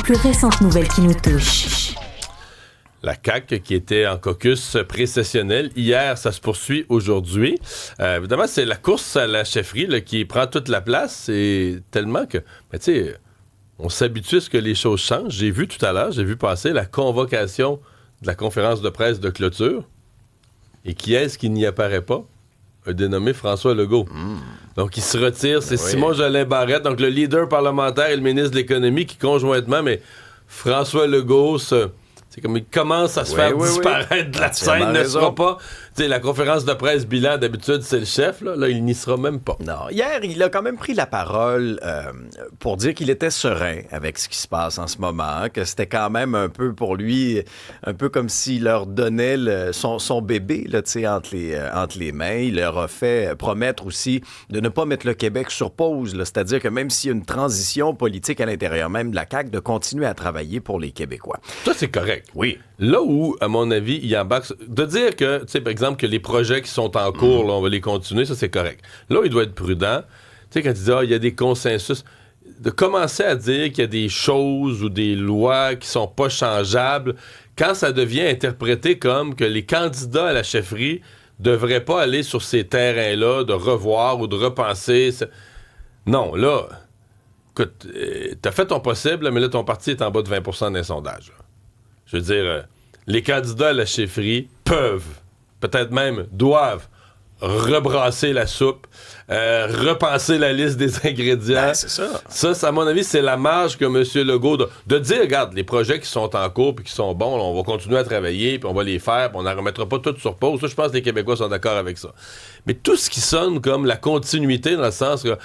plus récentes nouvelles qui nous touchent. La CAQ qui était en caucus pré-sessionnel. Hier, ça se poursuit aujourd'hui. Évidemment, c'est la course à la chefferie là, qui prend toute la place. C'est tellement que... Mais tu sais, on s'habitue à ce que les choses changent. J'ai vu tout à l'heure, passer la convocation de la conférence de presse de clôture. Et qui est-ce qui n'y apparaît pas? Un dénommé François Legault. Donc, il se retire. C'est Simon Jolin Barrette, donc le leader parlementaire et le ministre de l'Économie qui, conjointement, mais François Legault c'est comme il commence à se faire disparaître de la scène, ne sera pas. Tu sais, la conférence de presse bilan, d'habitude, c'est le chef. Là, il n'y sera même pas. Non. Hier, il a quand même pris la parole pour dire qu'il était serein avec ce qui se passe en ce moment, que c'était quand même un peu pour lui, un peu comme s'il leur donnait son bébé là, entre les mains. Il leur a fait promettre aussi de ne pas mettre le Québec sur pause. Là. C'est-à-dire que même s'il y a une transition politique à l'intérieur même de la CAQ, de continuer à travailler pour les Québécois. Ça, c'est correct. Oui. Là où, à mon avis, il embarque... De dire que, tu sais, par exemple, que les projets qui sont en cours, là, on va les continuer, ça, c'est correct. Là où il doit être prudent, tu sais, quand il dit, il y a des consensus, de commencer à dire qu'il y a des choses ou des lois qui sont pas changeables, quand ça devient interprété comme que les candidats à la chefferie devraient pas aller sur ces terrains-là, de revoir ou de repenser... Non, là... Écoute, t'as fait ton possible, mais là, ton parti est en bas de 20% d'un sondage. Je veux dire, les candidats à la chefferie peuvent, peut-être même doivent, rebrasser la soupe, repenser la liste des ingrédients. Ben, c'est ça. Ça, à mon avis, c'est la marge que M. Legault... De dire, regarde, les projets qui sont en cours puis qui sont bons, là, on va continuer à travailler, puis on va les faire, puis on n'en remettra pas tout sur pause. Ça, je pense que les Québécois sont d'accord avec ça. Mais tout ce qui sonne comme la continuité, dans le sens que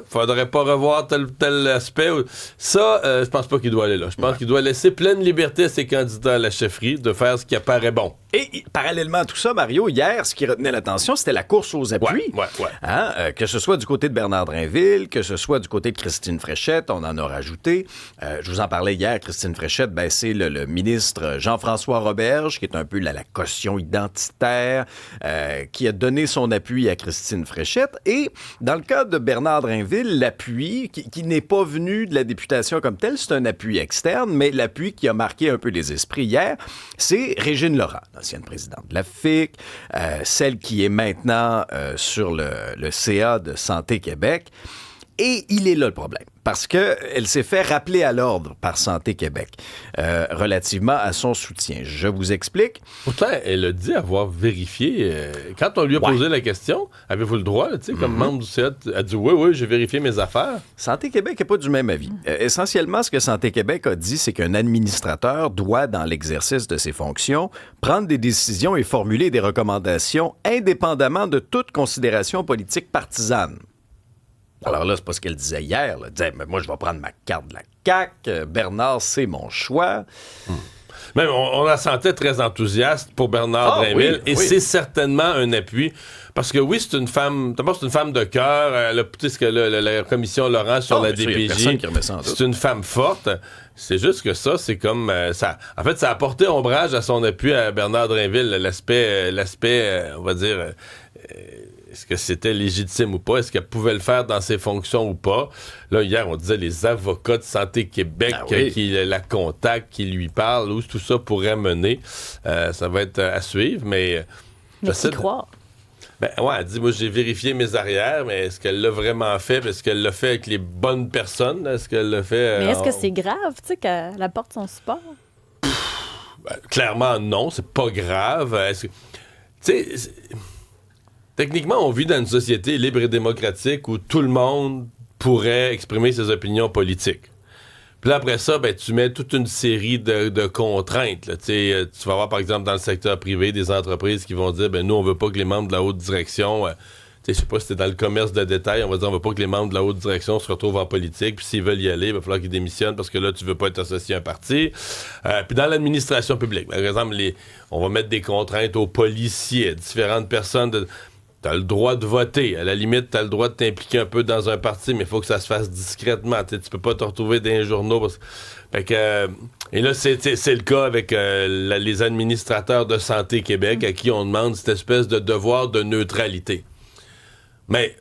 faudrait pas revoir tel aspect, ça, je pense pas qu'il doit aller là. Je pense qu'il doit laisser pleine liberté à ses candidats à la chefferie de faire ce qui apparaît bon. Et parallèlement à tout ça, Mario, hier, ce qui retenait l'attention, c'était la course aux appuis. Ouais. Hein? Que ce soit du côté de Bernard Drinville, que ce soit du côté de Christine Fréchette, on en a rajouté. Je vous en parlais hier, Christine Fréchette, c'est le ministre Jean-François Roberge, qui est un peu la caution identitaire, qui a donné son appui à Christine Fréchette. Et dans le cas de Bernard Drinville, l'appui, qui n'est pas venu de la députation comme tel, c'est un appui externe, mais l'appui qui a marqué un peu les esprits hier, c'est Régine Laurent, l'ancienne présidente de la FIC, celle qui est maintenant sur le CA de Santé Québec. Et il est là le problème, parce qu'elle s'est fait rappeler à l'ordre par Santé Québec relativement à son soutien. Je vous explique. Pourtant, elle a dit avoir vérifié. Quand on lui a posé la question, avez-vous le droit, comme membre du CA, elle a dit oui, j'ai vérifié mes affaires. Santé Québec n'est pas du même avis. Essentiellement, ce que Santé Québec a dit, c'est qu'un administrateur doit, dans l'exercice de ses fonctions, prendre des décisions et formuler des recommandations indépendamment de toute considération politique partisane. Alors là, c'est pas ce qu'elle disait hier. Elle disait, mais moi, je vais prendre ma carte de la CAQ. Bernard, c'est mon choix. Même, on la sentait très enthousiaste pour Bernard Drinville. Et c'est certainement un appui. Parce que oui, c'est une femme... D'abord, c'est une femme de cœur. Ce que la commission Laurent sur la DPJ, c'est une femme forte. C'est juste que ça, c'est comme... ça. En fait, ça a apporté ombrage à son appui à Bernard Drinville. L'aspect on va dire... est-ce que c'était légitime ou pas? Est-ce qu'elle pouvait le faire dans ses fonctions ou pas? Là, hier, on disait les avocats de Santé Québec qui la contactent, qui lui parlent, où tout ça pourrait mener. Ça va être à suivre, mais... qui croire? Elle dit, moi, j'ai vérifié mes arrières, mais est-ce qu'elle l'a vraiment fait? Est-ce qu'elle l'a fait avec les bonnes personnes? Est-ce qu'elle l'a fait... Mais est-ce que c'est grave, qu'elle apporte son support? Clairement, non. C'est pas grave. Est-ce que... Tu sais... Techniquement, on vit dans une société libre et démocratique où tout le monde pourrait exprimer ses opinions politiques. Puis là, après ça, tu mets toute une série de contraintes. Là. Tu vas avoir, par exemple, dans le secteur privé, des entreprises qui vont dire, nous, on veut pas que les membres de la haute direction... je sais pas si c'était dans le commerce de détail, on va dire, on veut pas que les membres de la haute direction se retrouvent en politique, puis s'ils veulent y aller, il va falloir qu'ils démissionnent parce que là, tu veux pas être associé à un parti. Puis dans l'administration publique, par exemple, on va mettre des contraintes aux policiers, à différentes personnes... T'as le droit de voter. À la limite, t'as le droit de t'impliquer un peu dans un parti, mais il faut que ça se fasse discrètement. Tu peux pas te retrouver dans les journaux. Et là, c'est le cas avec les administrateurs de Santé Québec à qui on demande cette espèce de devoir de neutralité. Mais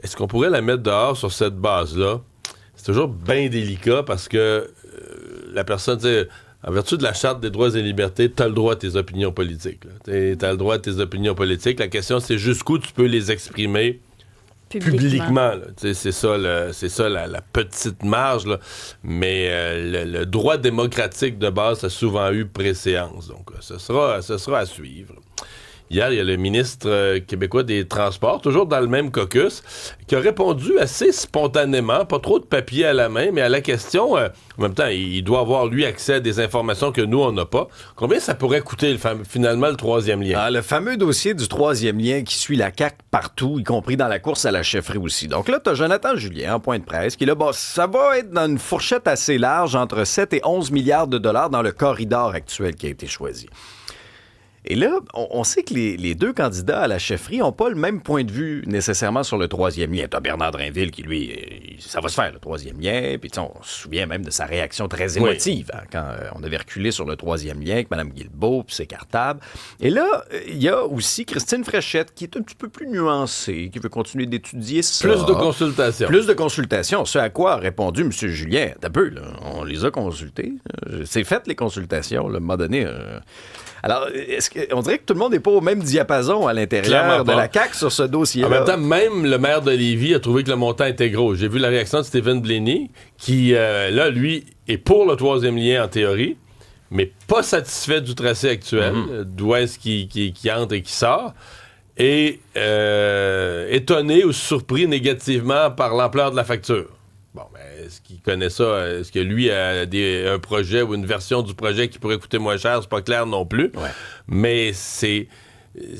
est-ce qu'on pourrait la mettre dehors sur cette base-là? c'est toujours bien délicat parce que la personne, tu sais, en vertu de la Charte des droits et libertés, tu as le droit à tes opinions politiques. Tu as le droit à tes opinions politiques. La question, c'est jusqu'où tu peux les exprimer publiquement. C'est ça, la petite marge. Là. Mais le droit démocratique de base a souvent eu préséance. Donc, ce sera à suivre. Hier, il y a le ministre québécois des Transports, toujours dans le même caucus, qui a répondu assez spontanément, pas trop de papier à la main, mais à la question, en même temps, il doit avoir, lui, accès à des informations que nous, on n'a pas. Combien ça pourrait coûter, finalement, le troisième lien? Ah, le fameux dossier du troisième lien qui suit la CAQ partout, y compris dans la course à la chefferie aussi. Donc là, tu as Jonathan Julien, en point de presse, qui est là, ça va être dans une fourchette assez large, entre 7 et 11 milliards de dollars dans le corridor actuel qui a été choisi. Et là, on sait que les deux candidats à la chefferie n'ont pas le même point de vue nécessairement sur le troisième lien. T'as Bernard Drinville qui, lui, ça va se faire, le troisième lien. Puis on se souvient même de sa réaction très émotive quand on avait reculé sur le troisième lien avec Mme Guilbeault, puis c'est cartable. Et là, il y a aussi Christine Fréchette qui est un petit peu plus nuancée, qui veut continuer d'étudier ça. Plus de consultations. Plus de consultations. Ce à quoi a répondu M. Julien. T'as peu, là. On les a consultés. C'est fait, les consultations, là, à un moment donné. Alors, on dirait que tout le monde n'est pas au même diapason à l'intérieur de la CAQ sur ce dossier-là. En même temps, même le maire de Lévis a trouvé que le montant était gros. J'ai vu la réaction de Stephen Blaney, qui, là, lui, est pour le troisième lien en théorie, mais pas satisfait du tracé actuel, d'où est-ce qui entre et qui sort, et étonné ou surpris négativement par l'ampleur de la facture. Bon, ben, est-ce qu'il connaît ça? Est-ce que lui a un projet ou une version du projet qui pourrait coûter moins cher? C'est pas clair non plus. Ouais. Mais c'est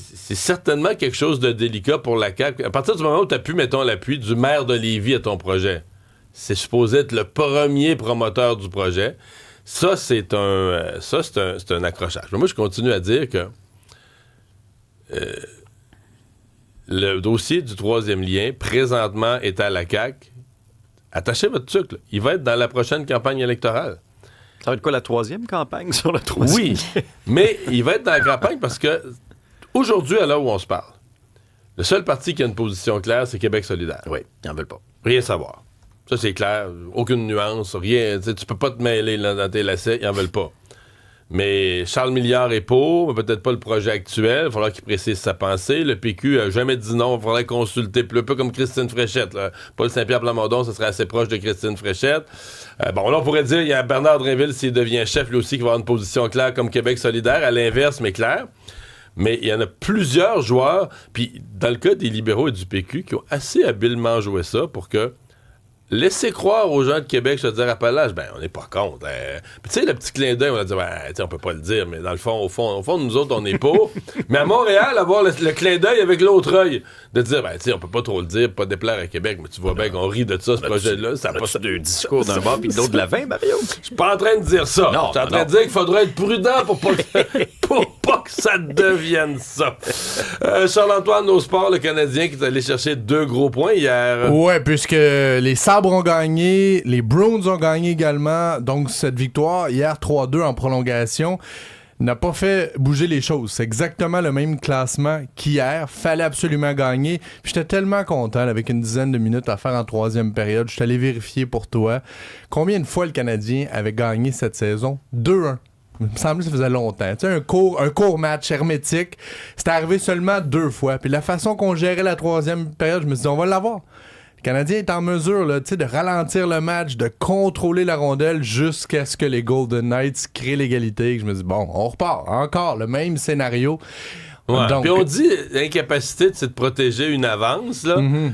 certainement quelque chose de délicat pour la CAQ. À partir du moment où tu as pu, mettons, l'appui du maire de Lévis à ton projet, c'est supposé être le premier promoteur du projet. Ça, c'est un accrochage. Mais moi, je continue à dire que le dossier du troisième lien, présentement, est à la CAQ. Attachez votre truc, là. Il va être dans la prochaine campagne électorale. Ça va être quoi, la troisième campagne sur le troisième? Oui, mais il va être dans la campagne parce que aujourd'hui, à l'heure où on se parle, le seul parti qui a une position claire, c'est Québec solidaire. Oui, ils n'en veulent pas. Rien savoir. Ça, c'est clair. Aucune nuance, rien. Tu peux pas te mêler là, dans tes lacets, ils n'en veulent pas. Mais Charles Milliard est pour, mais peut-être pas le projet actuel. Il va falloir qu'il précise sa pensée. Le PQ a jamais dit non. Il faudrait consulter. Un peu comme Christine Fréchette. Là. Paul Saint-Pierre Plamondon, ça serait assez proche de Christine Fréchette. Bon, là, on pourrait dire il y a Bernard Drinville, s'il devient chef, lui aussi, qui va avoir une position claire comme Québec solidaire. À l'inverse, mais claire. Mais il y en a plusieurs joueurs. Puis, dans le cas des libéraux et du PQ, qui ont assez habilement joué ça pour que laisser croire aux gens de Québec, se dire Appalaches, ben, on n'est pas contre. Puis, tu sais, le petit clin d'œil, on va dire, ben, on peut pas le dire, mais dans le fond, au fond, nous autres, on n'est pas. Mais à Montréal, avoir le clin d'œil avec l'autre œil, de dire, ben, tu sais, on peut pas trop le dire, pas déplaire à Québec, mais tu vois bien qu'on rit de ça, ce projet-là. Ça n'a pas deux discours d'un bord puis de l'autre de la fin, Mario. Je suis pas en train de dire ça. Je suis en train de dire qu'il faudrait être prudent pour pas que ça devienne ça. Charles-Antoine, au sport, le Canadien qui est allé chercher 2 gros points hier. Ouais, puisque les Sabres ont gagné, les Bruins ont gagné également. Donc, cette victoire, hier 3-2 en prolongation, n'a pas fait bouger les choses. C'est exactement le même classement qu'hier. Fallait absolument gagner. Puis j'étais tellement content, là, avec une dizaine de minutes à faire en troisième période. Je suis allé vérifier pour toi. Combien de fois le Canadien avait gagné cette saison? 2-1. Il me semble que ça faisait longtemps. Tu sais, un court match hermétique. C'était arrivé seulement 2 fois. Puis la façon qu'on gérait la troisième période, je me suis dit, on va l'avoir. Le Canadien est en mesure là, de ralentir le match, de contrôler la rondelle jusqu'à ce que les Golden Knights créent l'égalité. Je me dis, bon, on repart. Encore le même scénario. Ouais. Donc, puis on dit l'incapacité de protéger une avance. Là. Mm-hmm.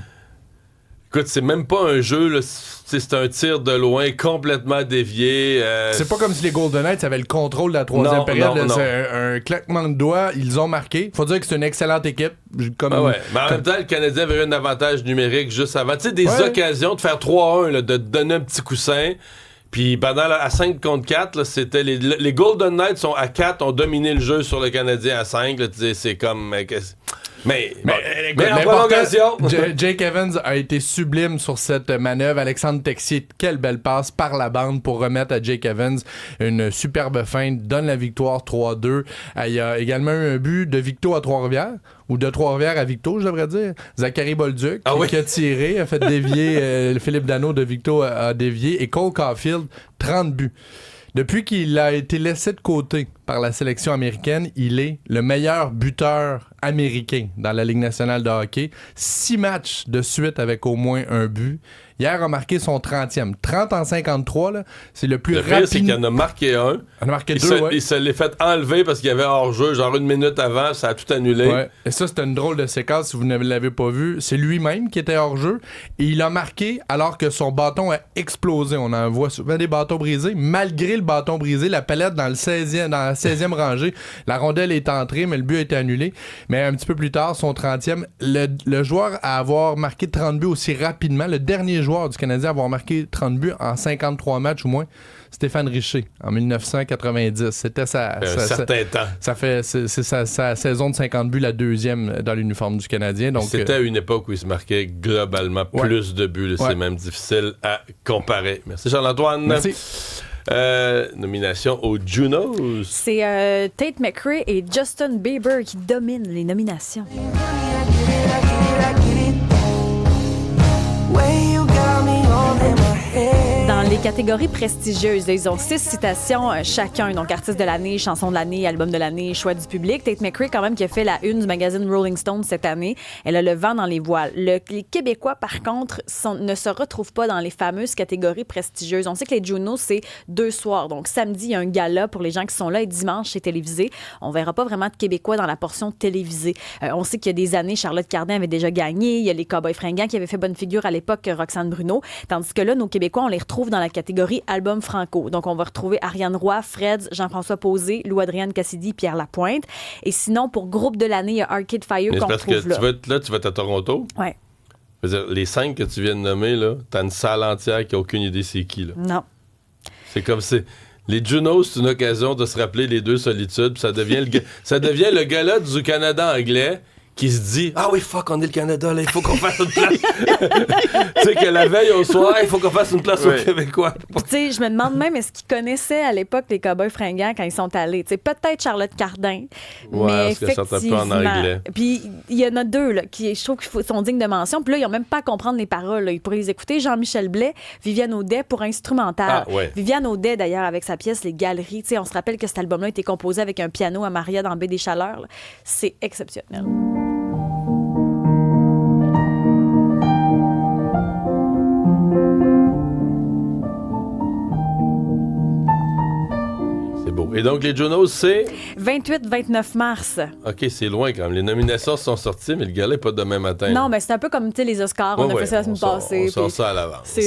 Écoute, c'est même pas un jeu, là. C'est un tir de loin complètement dévié. C'est pas comme si les Golden Knights avaient le contrôle de la troisième période. Non. C'est un claquement de doigts. Ils ont marqué. Faut dire que c'est une excellente équipe. Mais en même temps, le Canadien avait eu un avantage numérique juste avant. Tu sais, des occasions de faire 3-1, là, de donner un petit coussin. Puis à 5 contre 4, là, c'était les Golden Knights sont à 4, ont dominé le jeu sur le Canadien à 5. Là, c'est comme... Mais écoute, en l'important, prolongation... Jake Evans a été sublime sur cette manœuvre. Alexandre Texier, quelle belle passe par la bande pour remettre à Jake Evans une superbe feinte, donne la victoire 3-2. Il y a également eu un but de Victo à Trois-Rivières, ou de Trois-Rivières à Victo, je devrais dire. Zachary Bolduc, qui a tiré, a fait dévier, Philippe Danault de Victo a dévié, et Cole Caulfield, 30 buts. Depuis qu'il a été laissé de côté par la sélection américaine, il est le meilleur buteur américain dans la Ligue nationale de hockey. 6 matchs de suite avec au moins un but. Hier a marqué son 30e. 30 en 53, là, c'est le plus rapide. Le pire, c'est qu'il en a marqué un. Il en a marqué deux, Il se l'est fait enlever parce qu'il y avait hors-jeu, genre 1 minute avant, ça a tout annulé. Ouais. Et ça, c'était une drôle de séquence, si vous ne l'avez pas vu. C'est lui-même qui était hors-jeu, et il a marqué alors que son bâton a explosé. On en voit souvent des bâtons brisés. Malgré le bâton brisé, la palette dans la 16e rangée, la rondelle est entrée, mais le but a été annulé. Mais un petit peu plus tard, son 30e, le joueur à avoir marqué 30 buts aussi rapidement, le dernier joueur du Canadien à avoir marqué 30 buts en 53 matchs ou moins, Stéphane Richer, en 1990. C'était certain temps. C'est sa saison de 50 buts, la deuxième dans l'uniforme du Canadien. Donc, c'était à une époque où il se marquait globalement plus de buts. C'est même difficile à comparer. Merci Charles-Antoine. Merci. Nomination aux Junos. C'est Tate McRae et Justin Bieber qui dominent les nominations. Dans les catégories prestigieuses, ils ont 6 citations chacun. Donc, artiste de l'année, chanson de l'année, album de l'année, choix du public. Tate McRae, quand même, qui a fait la une du magazine Rolling Stone cette année. Elle a le vent dans les voiles. Les Québécois, par contre, ne se retrouvent pas dans les fameuses catégories prestigieuses. On sait que les Junos, c'est 2 soirs. Donc, samedi, il y a un gala pour les gens qui sont là et dimanche, c'est télévisé. On verra pas vraiment de Québécois dans la portion télévisée. On sait qu'il y a des années, Charlotte Cardin avait déjà gagné. Il y a les Cowboys fringants qui avaient fait bonne figure à l'époque, Roxane Bruno. Tandis que là, nos Québécois, on les retrouve dans la catégorie album franco. Donc, on va retrouver Ariane Roy, Freds, Jean-François Posé, Lou-Adrienne Cassidy, Pierre Lapointe. Et sinon, pour groupe de l'année, il y a Arcade Fire qu'on retrouve là. Tu vas être à Toronto. Ouais. Je veux dire, les 5 que tu viens de nommer, là, t'as une salle entière qui n'a aucune idée c'est qui. Là. Non. C'est comme c'est... Les Junos, c'est une occasion de se rappeler les deux solitudes. Puis ça devient le gala du Canada anglais qui se dit « Ah oui, fuck, on est le Canada, là, il faut qu'on fasse une place. » Tu sais, que la veille au soir, il faut qu'on fasse une place aux Québécois. Tu sais, je me demande même, est-ce qu'ils connaissaient à l'époque les Cowboys fringants quand ils sont allés? Tu sais, peut-être Charlotte Cardin, mais effectivement... un peu en anglais. Puis, il y en a 2, là, qui, je trouve qu'ils sont dignes de mention. Puis là, ils n'ont même pas à comprendre les paroles. Là. Ils pourraient les écouter. Jean-Michel Blais, Viviane Audet pour instrumental. Ah, ouais. Viviane Audet, d'ailleurs, avec sa pièce Les Galeries. Tu sais, on se rappelle que cet album-là a été composé avec un piano à Maria dans Baie des Chaleurs. Là. C'est exceptionnel. Et donc, les Junos, c'est... 28-29 mars. OK, c'est loin quand même. Les nominations sont sorties, mais le gala n'est pas demain matin. Non, mais c'est un peu comme les Oscars. On a fait ça la semaine passée. On sort ça à l'avance.